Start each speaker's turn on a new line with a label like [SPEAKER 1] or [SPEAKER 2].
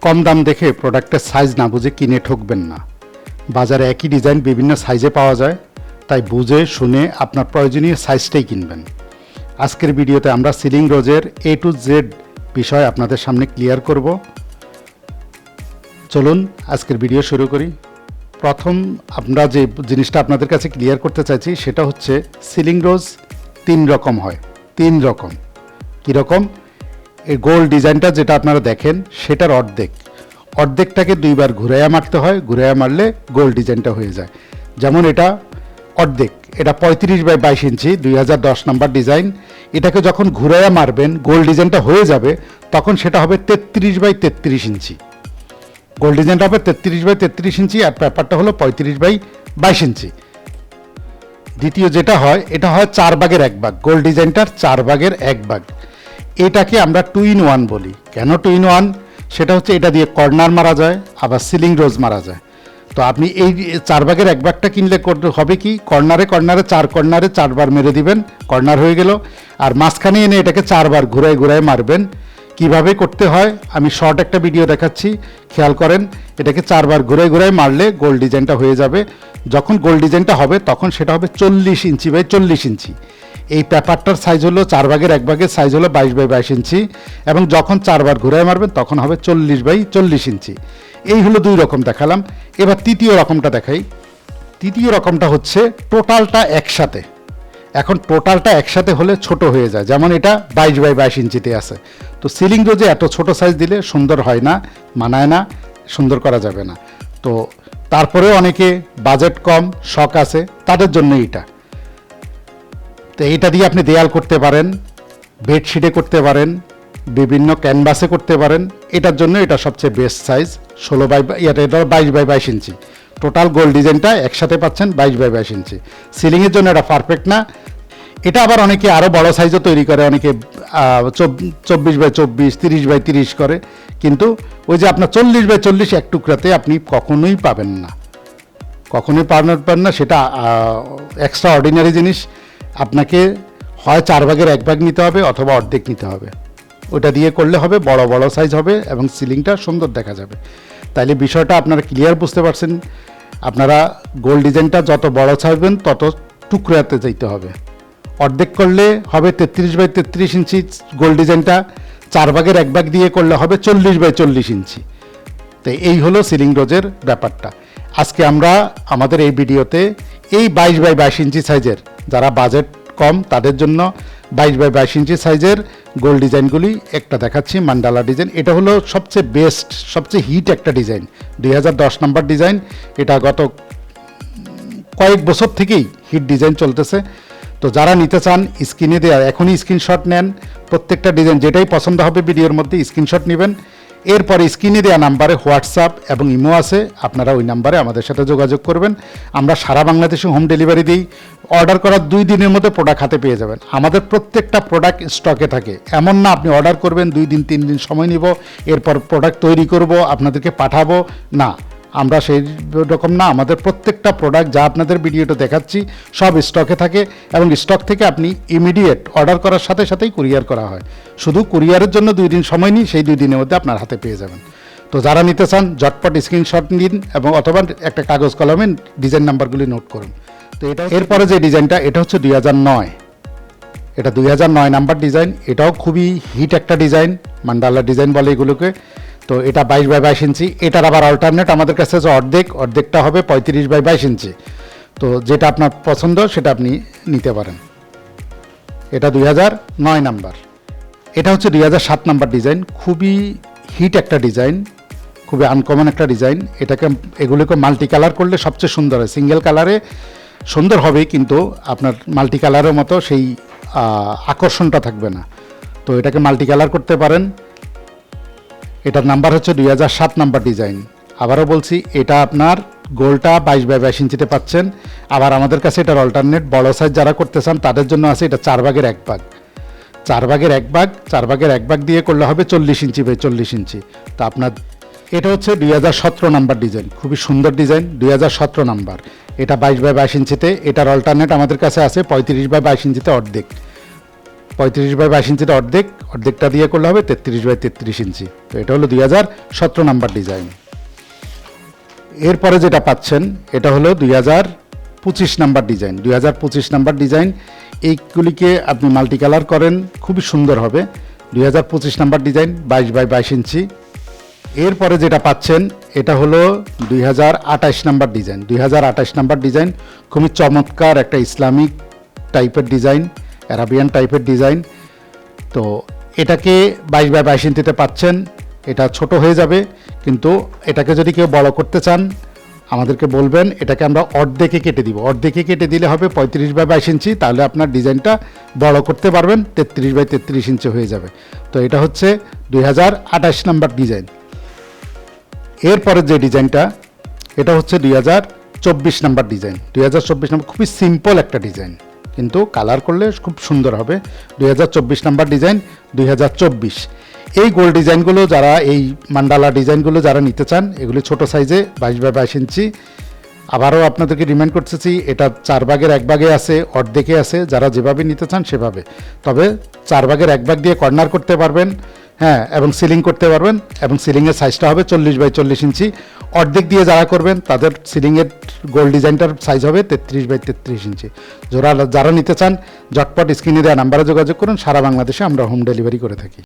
[SPEAKER 1] কম দাম দেখে প্রোডাক্টের সাইজ না বুঝে কিনে ঠকবেন না। বাজারে একই ডিজাইন বিভিন্ন সাইজে পাওয়া যায়, তাই বুঝে শুনে আপনার প্রয়োজনীয় সাইজটাই কিনবেন। আজকের ভিডিওতে আমরা সিলিং রোজের A to Z বিষয় আপনাদের সামনে ক্লিয়ার করব। চলুন আজকের ভিডিও শুরু করি। প্রথম আমরা যে জিনিসটা আপনাদের কাছে ক্লিয়ার করতে চাইছি সেটা হচ্ছে সিলিং রোজ 3 রকম হয়। 3 রকম কীরকম? এই গোল ডিজাইনটা যেটা আপনারা দেখেন সেটার অর্ধেকটাকে 2বার ঘুরাইয়া মারতে হয়, ঘুরাইয়া মারলে গোল ডিজাইনটা হয়ে যায়। যেমন এটা অর্ধেক, এটা 35x22 ইঞ্চি 2010 নাম্বার ডিজাইন। এটাকে যখন ঘুরাইয়া মারবেন গোল ডিজাইনটা হয়ে যাবে, তখন সেটা হবে 33x33 ইঞ্চি। গোল ডিজাইনটা হবে 33x33 ইঞ্চি, আর পেপারটা হলো 35x22 ইঞ্চি। দ্বিতীয় যেটা হয়, এটা হয় 4 ভাগের 1 ভাগ, গোল ডিজাইনটার 4 ভাগের 1 ভাগ। এটাকে আমরা 2 in 1 বলি। কেন 2 in 1? সেটা হচ্ছে এটা দিয়ে কর্নার মারা যায়, আবার সিলিং রোজ মারা যায়। তো আপনি এই 4 ভাগের 1 ভাগটা কিনলে হবে কি, কর্নারে 4 বার মেরে দিবেন, কর্নার হয়ে গেল। আর মাঝখানে এনে এটাকে 4 বার ঘুরায় মারবেন। কিভাবে করতে হয় আমি শর্ট একটা ভিডিও দেখাচ্ছি, খেয়াল করেন। এটাকে 4 বার ঘুরায় মারলে গোল ডিজাইনটা হয়ে যাবে। যখন গোল ডিজাইনটা হবে তখন সেটা হবে 40 ইঞ্চি বাই 40 ইঞ্চি। এই পেপারটার সাইজ হলো 4 ভাগের 1 ভাগের সাইজ হলো 22x22 ইঞ্চি, এবং যখন 4 বার ঘুরায় মারবেন তখন হবে 40x40 ইঞ্চি। এই হলো 2 রকম দেখালাম। এবার তৃতীয় রকমটা দেখাই। তৃতীয় রকমটা হচ্ছে টোটালটা একসাথে। এখন টোটালটা একসাথে হলে ছোট হয়ে যায়, যেমন এটা 22x22 ইঞ্চিতে আছে। তো সিলিং রোজে এত ছোট সাইজ দিলে সুন্দর হয় না, মানায় না, সুন্দর করা যাবে না। তো তারপরেও অনেকে বাজেট কম, শখ আছে, তাদের জন্য এটা। তো এটা দিয়ে আপনি দেয়াল করতে পারেন, বেডশিটে করতে পারেন, বিভিন্ন ক্যানভাসে করতে পারেন। এটার জন্য এটা সবচেয়ে বেস্ট সাইজ। 22x22 ইঞ্চি। টোটাল গোল ডিজাইনটা একসাথে পাচ্ছেন 22x22 ইঞ্চি। সিলিংয়ের জন্য এটা পারফেক্ট না। এটা আবার অনেকে আরও বড় সাইজও তৈরি করে, অনেকে 24x24, 30x30 করে। কিন্তু ওই যে আপনার 40x40 এক টুকরাতে আপনি কখনোই পাবেন না, সেটা এক্সট্রা অর্ডিনারি জিনিস। আপনাকে হয় 4 ভাগের 1 ভাগ নিতে হবে, অথবা অর্ধেক নিতে হবে। ওটা দিয়ে করলে হবে, বড় সাইজ হবে এবং সিলিংটা সুন্দর দেখা যাবে। তাইলে বিষয়টা আপনারা ক্লিয়ার বুঝতে পারছেন। আপনারা গোল ডিজাইনটা যত বড় চাইবেন তত টুকরাতে যাইতে হবে। অর্ধেক করলে হবে 33x33 ইঞ্চি গোল ডিজাইনটা, 4 ভাগের 1 ভাগ দিয়ে করলে হবে 40x40 ইঞ্চি। তো এই হলো সিলিং রোজের ব্যাপারটা। আজকে আমরা আমাদের এই ভিডিওতে এই 22x22 ইঞ্চি সাইজের, যারা বাজেট কম তাদের জন্য 22x22 ইঞ্চি সাইজের গোল ডিজাইনগুলি একটা দেখাচ্ছি। মান্ডালা ডিজাইন, এটা হলো সবচেয়ে বেস্ট, সবচেয়ে হিট একটা ডিজাইন। 2010 number design. এটা গত কয়েক বছর থেকেই হিট ডিজাইন চলতেছে। তো যারা নিতে চান স্ক্রিনে দেওয়া এখনই স্ক্রিনশট নেন। প্রত্যেকটা ডিজাইন যেটাই পছন্দ হবে ভিডিওর মধ্যে স্ক্রিনশট নেবেন। এরপরে স্ক্রিনে দেওয়া নাম্বারে হোয়াটসঅ্যাপ এবং ইমো আছে, আপনারা ওই নাম্বারে আমাদের সাথে যোগাযোগ করবেন। আমরা সারা বাংলাদেশে হোম ডেলিভারি দিই। অর্ডার করার 2 দিনের মধ্যে প্রোডাক্ট হাতে পেয়ে যাবেন। আমাদের প্রত্যেকটা প্রোডাক্ট স্টকে থাকে। এমন না আপনি অর্ডার করবেন 2 দিন 3 দিন সময় নিব, এরপর প্রোডাক্ট তৈরি করব, আপনাদেরকে পাঠাবো না। আমরা সেই রকম না। আমাদের প্রত্যেকটা প্রোডাক্ট যা আপনাদের ভিডিওটা দেখাচ্ছি সব স্টকে থাকে, এবং স্টক থেকে আপনি ইমিডিয়েট অর্ডার করার সাথে সাথেই কুরিয়ার করা হয়। শুধু কুরিয়ারের জন্য 2 দিন সময় নিই, সেই 2 দিনের মধ্যে আপনার হাতে পেয়ে যাবেন। তো যারা নিতে চান ঝটপট স্ক্রিনশট নিন, এবং অথবা একটা কাগজ কলমে ডিজাইন নাম্বারগুলি নোট করুন। তো এটা এরপরে যে ডিজাইনটা, এটা হচ্ছে 2009। এটা 2009 নাম্বার ডিজাইন। এটাও খুবই হিট একটা ডিজাইন, মান্ডালা ডিজাইন বলে এগুলোকে। তো এটা 22x22 ইঞ্চি। এটার আবার অল্টারনেট আমাদের কাছে আছে অর্ধেকটা হবে 35x22 ইঞ্চি। তো যেটা আপনার পছন্দ সেটা আপনি নিতে পারেন। এটা 2009 নাম্বার। এটা হচ্ছে 2007 নাম্বার ডিজাইন। খুবই হিট একটা ডিজাইন, খুবই আনকমন একটা ডিজাইন। এগুলোকে মাল্টি কালার করলে সবচেয়ে সুন্দর হয়। সিঙ্গেল কালারে সুন্দর হবে, কিন্তু আপনার মাল্টি কালারের মতো সেই আকর্ষণটা থাকবে না। তো এটাকে মাল্টি কালার করতে পারেন। এটার নাম্বার হচ্ছে 2007 নাম্বার ডিজাইন। আবারও বলছি, এটা আপনার গোলটা 22x22 ইঞ্চিতে পাচ্ছেন। আবার আমাদের কাছে এটার অল্টারনেট বড় সাইজ যারা করতে চান তাদের জন্য আছে। এটা 4 ভাগের 1 ভাগ, 4 ভাগের 1 ভাগ দিয়ে করলে হবে 40 ইঞ্চি বাই 40 ইঞ্চি। তো আপনার এটা হচ্ছে 2017 নাম্বার ডিজাইন। খুবই সুন্দর ডিজাইন, 2017 নাম্বার। এটা 22x22 ইঞ্চিতে। এটার অল্টারনেট আমাদের কাছে আছে 35x22 ইঞ্চিতে অর্ধেক। 35x22 ইঞ্চির অর্ধেকটা দিয়ে করলে হবে 33x33 ইঞ্চি। তো এটা হলো 2017 নাম্বার ডিজাইন। এরপরে যেটা পাচ্ছেন এটা হলো 2025 নাম্বার ডিজাইন। 2025 নাম্বার ডিজাইন, এইগুলিকে আপনি মাল্টি কালার করেন খুবই সুন্দর হবে। 2025 নাম্বার ডিজাইন 22x22 ইঞ্চি। এরপরে যেটা পাচ্ছেন এটা হলো 2028 নাম্বার ডিজাইন। 2028 নাম্বার ডিজাইন খুবই চমৎকার একটা ইসলামিক টাইপের ডিজাইন, অ্যারাবিয়ান টাইপের ডিজাইন। তো এটাকে 22x22 ইঞ্চিতে পাচ্ছেন। এটা ছোট হয়ে যাবে, কিন্তু এটাকে যদি কেউ বড় করতে চান আমাদেরকে বলবেন, এটাকে আমরা অর্ধেকে কেটে দিব। অর্ধেকে কেটে দিলে হবে 35x22 ইঞ্চি, তাহলে আপনার ডিজাইনটা বড় করতে পারবেন, 33x33 ইঞ্চি হয়ে যাবে। তো এটা হচ্ছে 2028 নাম্বার ডিজাইন। এরপরের যে ডিজাইনটা এটা হচ্ছে 2024 নাম্বার ডিজাইন। 2024 নাম্বার খুবই সিম্পল একটা ডিজাইন, কিন্তু কালার করলে খুব সুন্দর হবে। 2024 নাম্বার ডিজাইন 2024। এই গোল ডিজাইনগুলো যারা, এই মান্ডালা ডিজাইনগুলো যারা নিতে চান, এগুলি ছোট সাইজে 22x22 ইঞ্চি। আবারও আপনাদেরকে রিমাইন্ড করতেছি, এটা 4/1 আছে, অর্ধেকে আছে, যারা যেভাবে নিতে চান সেভাবে। তবে 4/1 দিয়ে কর্নার করতে পারবেন, হ্যাঁ, এবং সিলিং করতে পারবেন, এবং সিলিংয়ের সাইজটা হবে 40x40 ইঞ্চি। অর্ধেক দিয়ে যারা করবেন তাদের সিলিংয়ের গোল ডিজাইনটার সাইজ হবে 33x33 ইঞ্চি। যারা নিতে চান ঝটপট স্ক্রিনে দেওয়া নাম্বারে যোগাযোগ করুন। সারা বাংলাদেশে আমরা হোম ডেলিভারি করে থাকি।